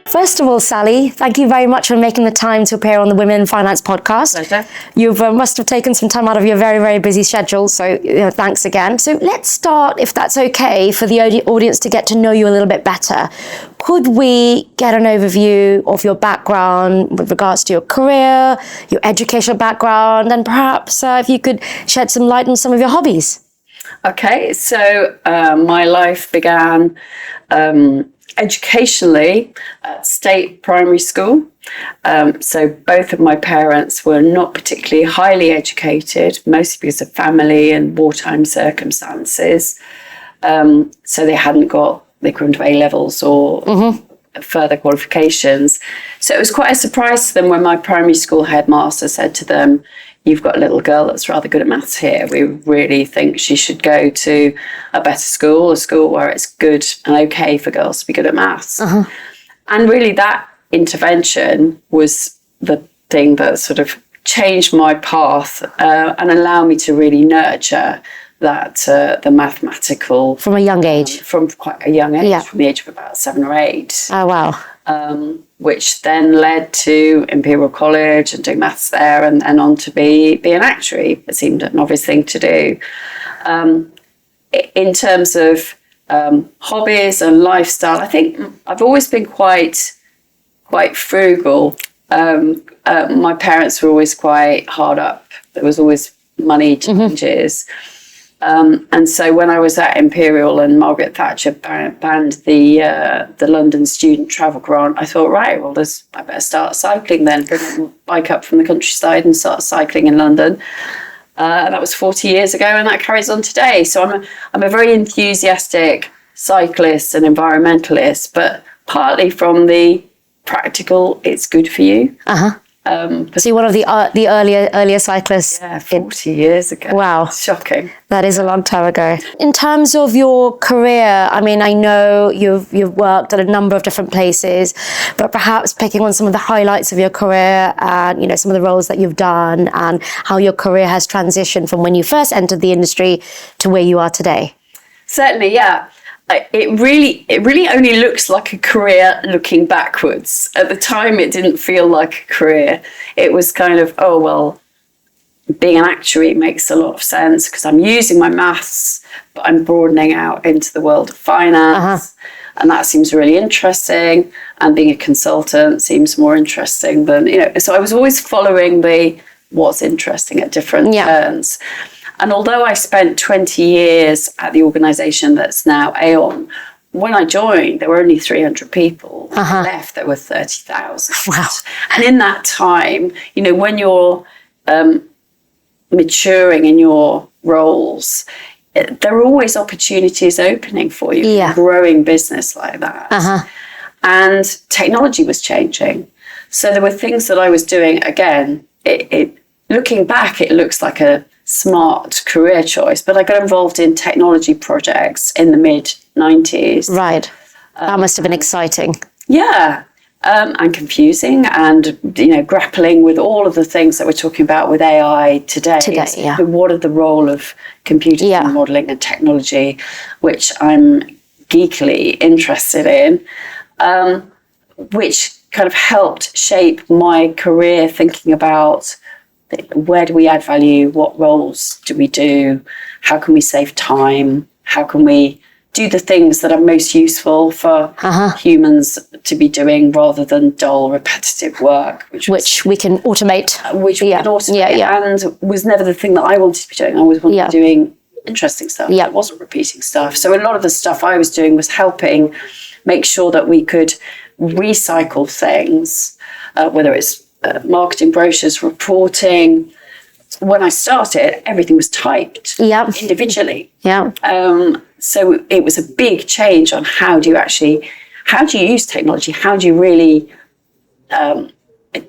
First of all, Sally, thank you very much for making the time to appear on the Women in Finance podcast. Pleasure. You must have taken some time out of your very, very busy schedule, so thanks again. So let's start, if that's okay, for the audience to get to know you a little bit better. Could we get an overview of your background with regards to your career, your educational background, and perhaps if you could shed some light on some of your hobbies? Okay, so my life began educationally at state primary school. So both of my parents were not particularly highly educated, mostly because of family and wartime circumstances. So they couldn't have A-levels or further qualifications. So it was quite a surprise to them when my primary school headmaster said to them, "You've got a little girl that's rather good at maths here. We really think she should go to a better school, a school where it's good and okay for girls to be good at maths." And really that intervention was the thing that sort of changed my path and allowed me to really nurture that the mathematical... From a young age? From quite a young age, from the age of about 7 or 8. Oh, wow. Which then led to Imperial College and doing maths there, and on to be an actuary. It seemed an obvious thing to do. In terms of hobbies and lifestyle, I think I've always been quite frugal. My parents were always quite hard up. There was always money challenges. And so when I was at Imperial and Margaret Thatcher banned the London student travel grant, I thought, right, well, I better start cycling then, bring my bike up from the countryside and start cycling in London. That was 40 years ago, and that carries on today. So I'm a very enthusiastic cyclist and environmentalist, but partly from the practical, it's good for you. So you're one of the earlier cyclists? Yeah, 40 years ago. Wow. Shocking. That is a long time ago. In terms of your career, I mean, I know you've worked at a number of different places, but perhaps picking on some of the highlights of your career and, some of the roles that you've done and how your career has transitioned from when you first entered the industry to where you are today. Certainly, yeah. It really only looks like a career looking backwards. At the time, it didn't feel like a career. It was kind of, oh, well, being an actuary makes a lot of sense because I'm using my maths, but I'm broadening out into the world of finance. And that seems really interesting. And being a consultant seems more interesting than, so I was always following what's interesting at different turns. And although I spent 20 years at the organisation that's now Aon, when I joined, there were only 300 people. When I left, there were 30,000. Wow. And in that time, when you're maturing in your roles, there are always opportunities opening for you in a growing business like that. And technology was changing. So there were things that I was doing, again, looking back, it looks like a smart career choice, but I got involved in technology projects in the mid-90s. Right. That must have been exciting. Yeah. And confusing and, grappling with all of the things that we're talking about with AI today. What are the role of computing and modelling and technology, which I'm geekily interested in, which kind of helped shape my career, thinking about where do we add value? What roles do we do? How can we save time? How can we do the things that are most useful for humans to be doing rather than dull, repetitive work? Which we can automate. And was never the thing that I wanted to be doing. I always wanted to be doing interesting stuff. I wasn't repeating stuff. So a lot of the stuff I was doing was helping make sure that we could recycle things, whether it's marketing brochures, reporting. When I started, everything was typed individually. So it was a big change on how do you use technology? How do you really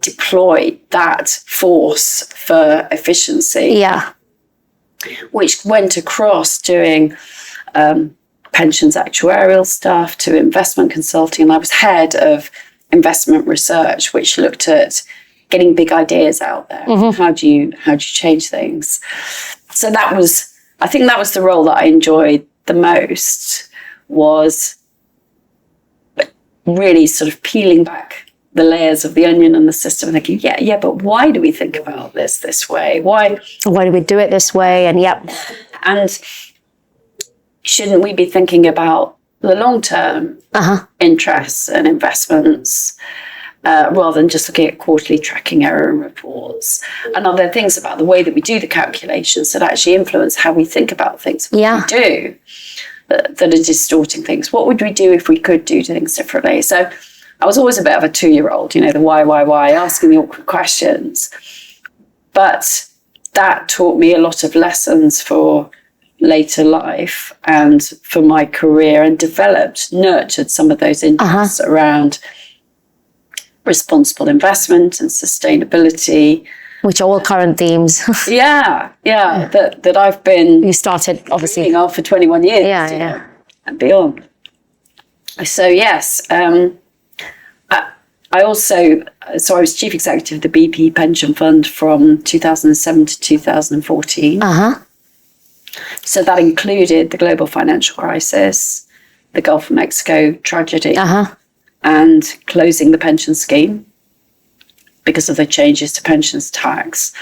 deploy that force for efficiency? Which went across doing pensions actuarial stuff to investment consulting. And I was head of investment research, which looked at getting big ideas out there. How do you change things? So I think that was the role that I enjoyed the most, was really sort of peeling back the layers of the onion and the system, thinking, but why do we think about this way? Why do we do it this way? And and shouldn't we be thinking about the long-term interests and investments rather than just looking at quarterly tracking error and reports and other things about the way that we do the calculations that actually influence how we think about things, what we do that are distorting things. What would we do if we could do things differently? So I was always a bit of a 2-year-old, the why, asking the awkward questions. But that taught me a lot of lessons for later life and for my career, and nurtured some of those interests around responsible investment and sustainability, which are all current themes. That I've been you started obviously off for 21 years and beyond. So yes, I was chief executive of the BP pension fund from 2007 to 2014. So that included the global financial crisis, the Gulf of Mexico tragedy, and closing the pension scheme because of the changes to pensions tax.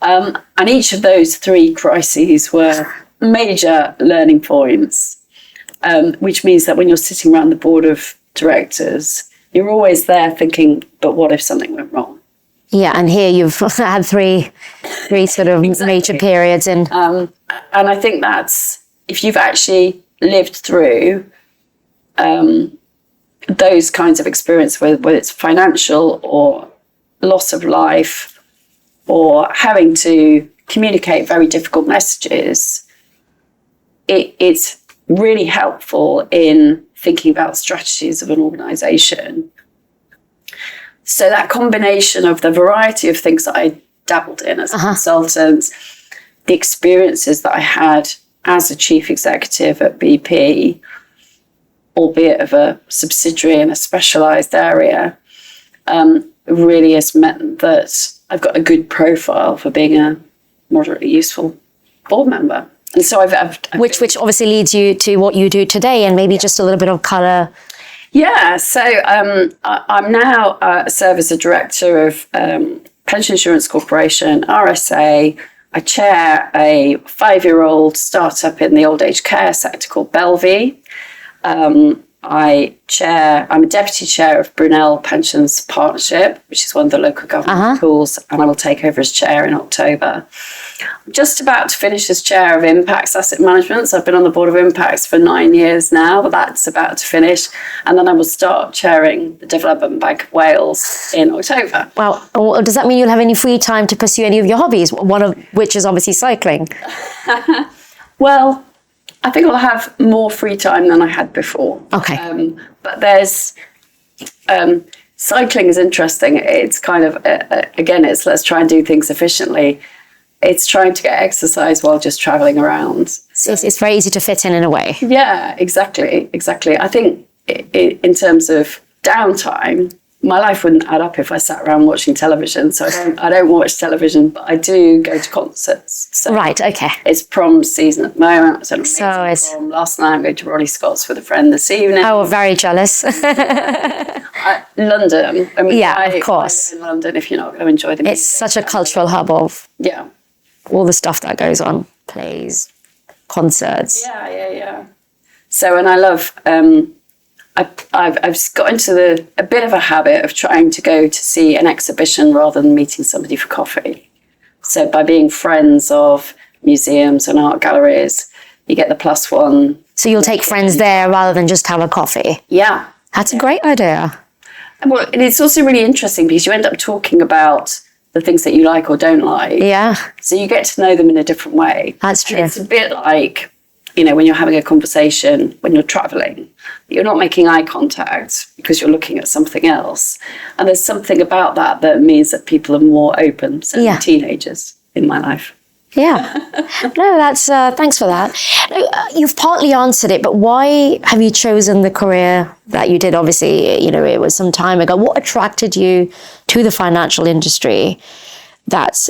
And each of those 3 crises were major learning points, which means that when you're sitting around the board of directors, you're always there thinking, but what if something went wrong? Yeah, and here you've had three sort of major periods. And I think that's, if you've actually lived through those kinds of experiences, whether it's financial or loss of life or having to communicate very difficult messages, it's really helpful in thinking about strategies of an organisation. So that combination of the variety of things that I dabbled in as a consultant, the experiences that I had as a chief executive at BP, albeit of a subsidiary in a specialised area, really has meant that I've got a good profile for being a moderately useful board member. And so I've which obviously leads you to what you do today, and maybe just a little bit of colour. Yeah, so I'm now serve as a director of Pension Insurance Corporation, RSA. I chair a 5-year-old startup in the old age care sector called Bellevue. I'm a deputy chair of Brunel Pensions Partnership, which is one of the local government schools, and I will take over as chair in October. I'm just about to finish as chair of Impacts Asset Management. So I've been on the board of Impacts for 9 years now, but that's about to finish. And then I will start chairing the Development Bank of Wales in October. Well, does that mean you'll have any free time to pursue any of your hobbies? One of which is obviously cycling. Well, I think I'll have more free time than I had before. Okay. But there's cycling is interesting. It's kind of again, it's let's try and do things efficiently. It's trying to get exercise while just traveling around. So it's very easy to fit in a way. Yeah, exactly. I think in terms of downtime, my life wouldn't add up if I sat around watching television. So I don't watch television, but I do go to concerts. So right, okay. It's prom season at the moment. It's an amazing prom. Last night I'm going to Ronnie Scott's with a friend this evening. Oh, very jealous. London. I mean, of course. I live in London if you're not going to enjoy the music. It's such a cultural hub of all the stuff that goes on. Plays, concerts. Yeah. So, and I love... I've got into a bit of a habit of trying to go to see an exhibition rather than meeting somebody for coffee. So by being friends of museums and art galleries, you get the +1. So you'll take friends there rather than just have a coffee? Yeah. That's a great idea. Well, and it's also really interesting because you end up talking about the things that you like or don't like. Yeah. So you get to know them in a different way. That's true. And it's a bit like... when you're having a conversation, when you're traveling, you're not making eye contact because you're looking at something else. And there's something about that means that people are more open, certainly teenagers in my life. Yeah. No, that's, thanks for that. You've partly answered it, but why have you chosen the career that you did? Obviously, it was some time ago. What attracted you to the financial industry that's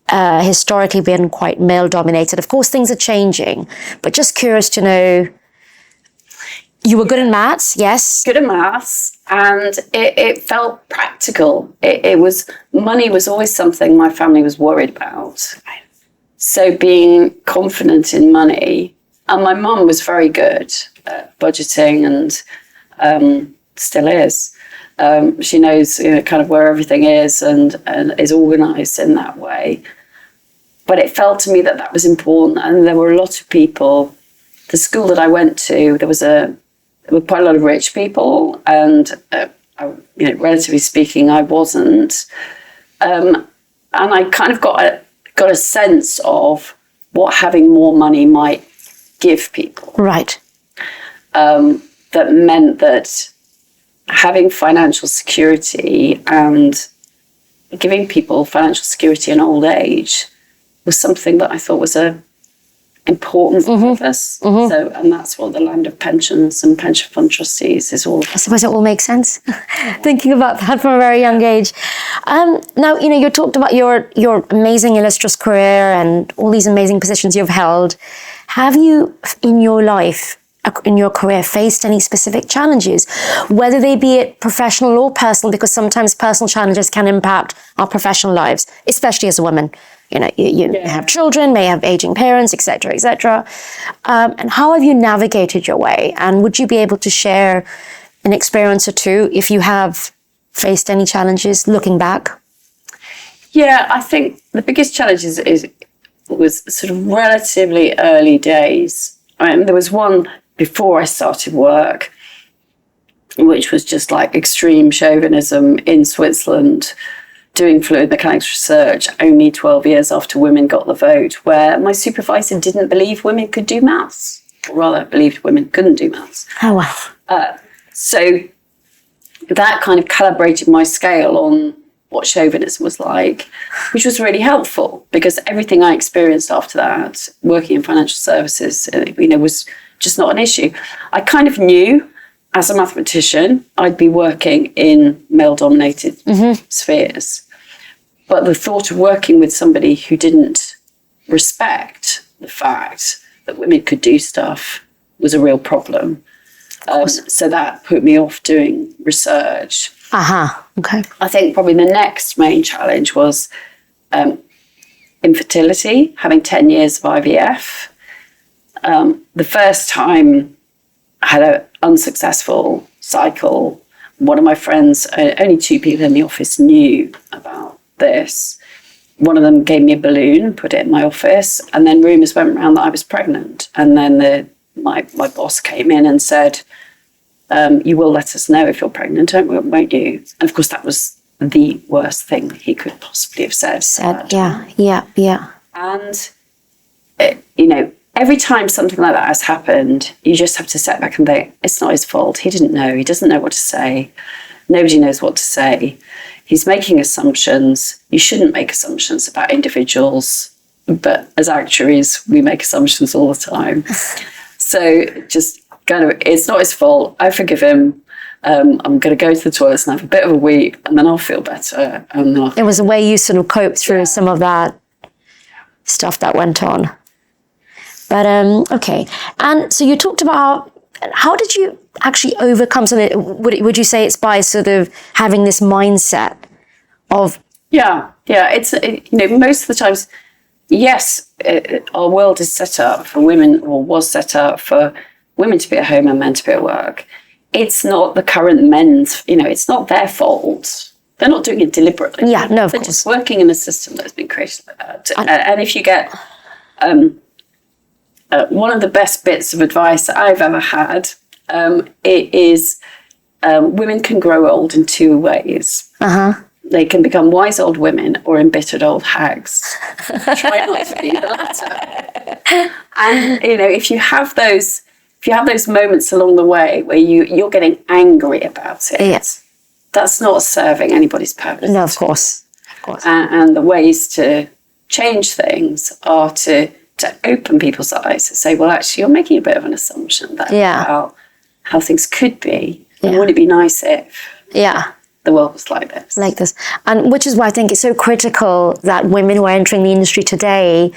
historically been quite male dominated? Of course, things are changing, but just curious to know. You were good in maths, yes. Good at maths, and it felt practical. Money was always something my family was worried about. So being confident in money, and my mum was very good at budgeting and still is. She knows kind of where everything is and is organised in that way. But it felt to me that was important, and there were a lot of people. The school that I went to, there were quite a lot of rich people, and relatively speaking, I wasn't. And I kind of got a sense of what having more money might give people. Right. That meant that having financial security and giving people financial security in old age was something that I thought was a important purpose. So, and that's what the land of pensions and pension fund trustees is all about. I suppose it all makes sense. Thinking about that from a very young age. Now, you talked about your amazing illustrious career and all these amazing positions you've held. Have you, in your life, in your career, faced any specific challenges, whether they be it professional or personal? Because sometimes personal challenges can impact our professional lives, especially as a woman. You have children, may have aging parents, etc., etc. And how have you navigated your way? And would you be able to share an experience or two if you have faced any challenges looking back? Yeah, I think the biggest challenge was sort of relatively early days. There was one before I started work, which was just like extreme chauvinism in Switzerland, doing fluid mechanics research only 12 years after women got the vote, where my supervisor didn't believe women could do maths, or rather believed women couldn't do maths. Oh, wow. So that kind of calibrated my scale on what chauvinism was like, which was really helpful because everything I experienced after that, working in financial services, was just not an issue. I kind of knew as a mathematician, I'd be working in male-dominated spheres. But the thought of working with somebody who didn't respect the fact that women could do stuff was a real problem. So that put me off doing research. Okay. I think probably the next main challenge was infertility, having 10 years of IVF. The first time I had an unsuccessful cycle, one of my friends, only 2 people in the office knew about this. One of them gave me a balloon and put it in my office, and then rumours went around that I was pregnant. And then my boss came in and said, you will let us know if you're pregnant, won't you? And of course, that was the worst thing he could possibly have said. Yeah. And, every time something like that has happened, you just have to step back and think, it's not his fault. He didn't know. He doesn't know what to say. Nobody knows what to say. He's making assumptions. You shouldn't make assumptions about individuals. But as actuaries, we make assumptions all the time. So just kind of, it's not his fault. I forgive him. I'm going to go to the toilets and have a bit of a wee, and then I'll feel better. And it was a way you sort of coped through some of that stuff that went on. But, okay. And so you talked about, how did you actually overcome something? Would you say it's by sort of having this mindset of... Yeah. It's, most of the times, yes, our world is set up for women, or was set up for women to be at home and men to be at work. It's not the current men's, it's not their fault. They're not doing it deliberately. Yeah, no, of They're course. just working in a system that's been created like that. And if you get... one of the best bits of advice that I've ever had, it is women can grow old in 2 ways. They can become wise old women or embittered old hags. Try not to be the latter. And if you have those moments along the way where you're getting angry about it, Yes. That's not serving anybody's purpose. No, of course. And the ways to change things are to open people's eyes and say, well, actually, you're making a bit of an assumption about how things could be. And would it be nice if the world was like this. Like this. And which is why I think it's so critical that women who are entering the industry today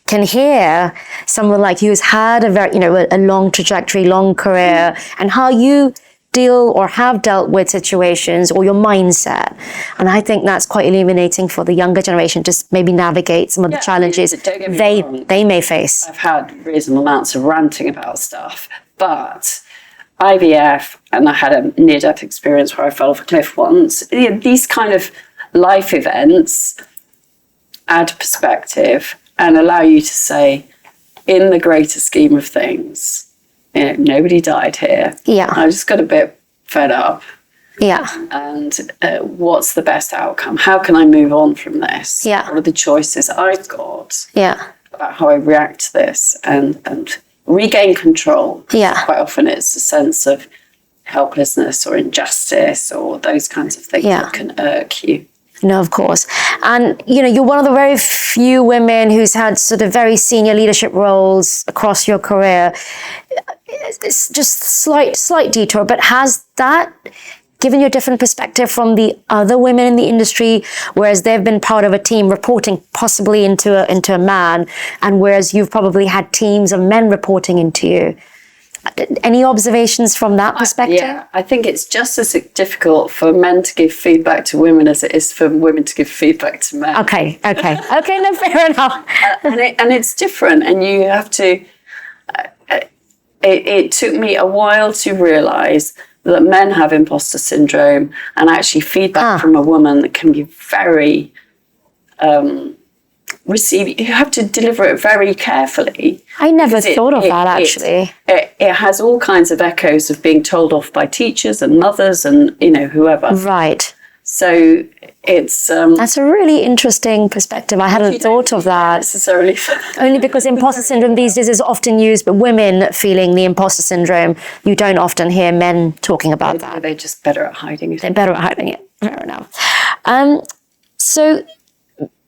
can hear someone like you who's had a very, a long trajectory, long career, and how you deal or have dealt with situations or your mindset. And I think that's quite illuminating for the younger generation, just maybe navigate some of the challenges they may face. I've had reasonable amounts of ranting about stuff, but IVF, and I had a near-death experience where I fell off a cliff once. These kind of life events add perspective and allow you to say, in the greater scheme of things, nobody died here. Yeah. I just got a bit fed up. Yeah. And what's the best outcome? How can I move on from this? Yeah. What are the choices I've got Yeah. about how I react to this and regain control? Yeah. Quite often it's a sense of helplessness or injustice or those kinds of things that can irk you. No, of course. And, you're one of the very few women who's had sort of very senior leadership roles across your career. It's just slight detour, but has that given you a different perspective from the other women in the industry, whereas they've been part of a team reporting possibly into a man, and whereas you've probably had teams of men reporting into you? Any observations from that perspective? Yeah, I think it's just as difficult for men to give feedback to women as it is for women to give feedback to men. Okay, no, fair enough. And it's different, and you have to. It took me a while to realise that men have imposter syndrome, and actually feedback from a woman that can be very you have to deliver it very carefully. I never thought of that, actually. It has all kinds of echoes of being told off by teachers and mothers and, whoever. Right. So it's... that's a really interesting perspective. I hadn't thought of that. Necessarily. Only because imposter syndrome these days is often used, but women feeling the imposter syndrome, you don't often hear men talking about that. They're just better at hiding it. They're better at hiding it. Fair enough. So...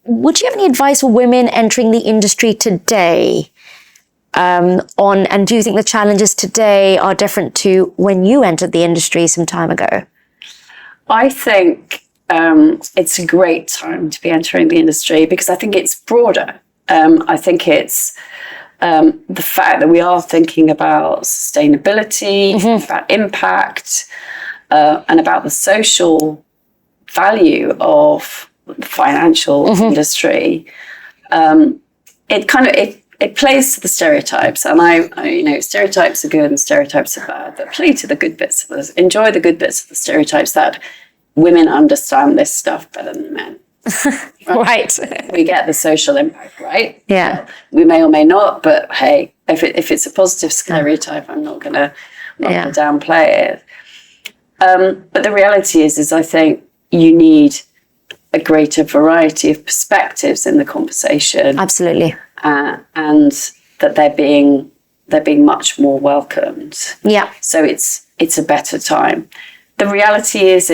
would you have any advice for women entering the industry today and do you think the challenges today are different to when you entered the industry some time ago? I think it's a great time to be entering the industry because I think it's broader. I think it's the fact that we are thinking about sustainability, about impact, and about the social value of the financial industry. It plays to the stereotypes, and I stereotypes are good and stereotypes are bad, but play to the good bits of this. Enjoy the good bits of the stereotypes that women understand this stuff better than men. Right. We get the social impact, right? Yeah. We may or may not, but hey, if it's a positive stereotype, I'm not gonna downplay it. But the reality is I think you need a greater variety of perspectives in the conversation. Absolutely. And that they're being much more welcomed. Yeah. So it's a better time. The reality is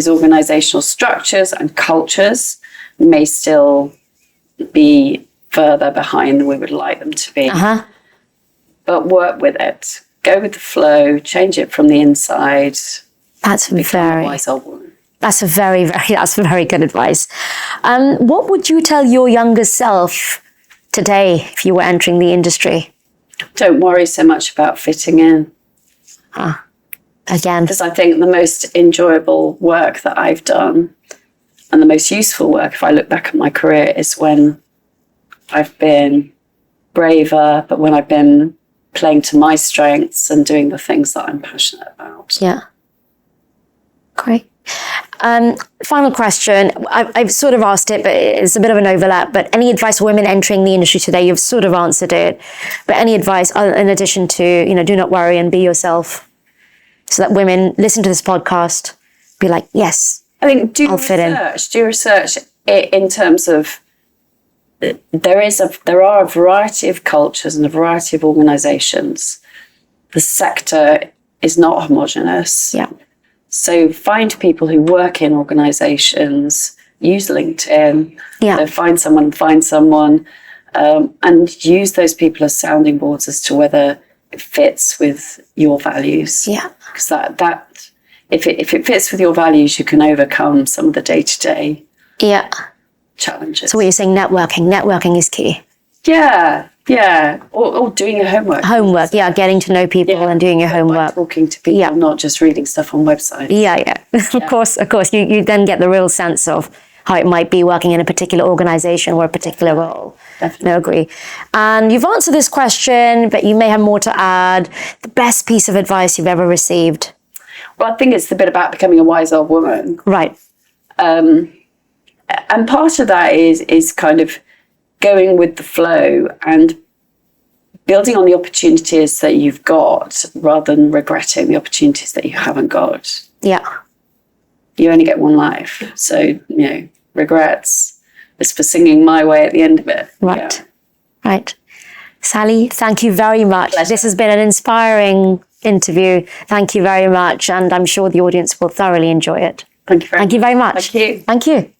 organizational structures and cultures may still be further behind than we would like them to be. But work with it. Go with the flow, change it from the inside. That's become a wise old woman. That's very good advice. What would you tell your younger self today if you were entering the industry? Don't worry so much about fitting in. Again. Because I think the most enjoyable work that I've done and the most useful work, if I look back at my career, is when I've been braver, but when I've been playing to my strengths and doing the things that I'm passionate about. Yeah. Great. Final question. I've sort of asked it, but it's a bit of an overlap. But any advice for women entering the industry today? You've sort of answered it. But any advice in addition to, do not worry and be yourself, so that women listen to this podcast, be like, yes, I think do research in terms of there are a variety of cultures and a variety of organisations. The sector is not homogenous. Yeah. So find people who work in organisations, use LinkedIn, find someone, and use those people as sounding boards as to whether it fits with your values. Yeah. Because that if it fits with your values, you can overcome some of the day-to-day Yeah. challenges. So what you're saying, networking is key. Yeah. Or doing your homework. Homework, yeah, getting to know people and doing your homework. By talking to people, not just reading stuff on websites. Yeah. Of course. You then get the real sense of how it might be working in a particular organization or a particular role. Definitely. No, agree. And you've answered this question, but you may have more to add. The best piece of advice you've ever received? Well, I think it's the bit about becoming a wise old woman. Right. And part of that is kind of going with the flow and building on the opportunities that you've got rather than regretting the opportunities that you haven't got. Yeah. You only get one life. So, regrets is for singing My Way at the end of it. Right. Yeah. Right. Sally, thank you very much. Pleasure. This has been an inspiring interview. Thank you very much. And I'm sure the audience will thoroughly enjoy it. Thank you very much. Thank you very much. Thank you. Thank you.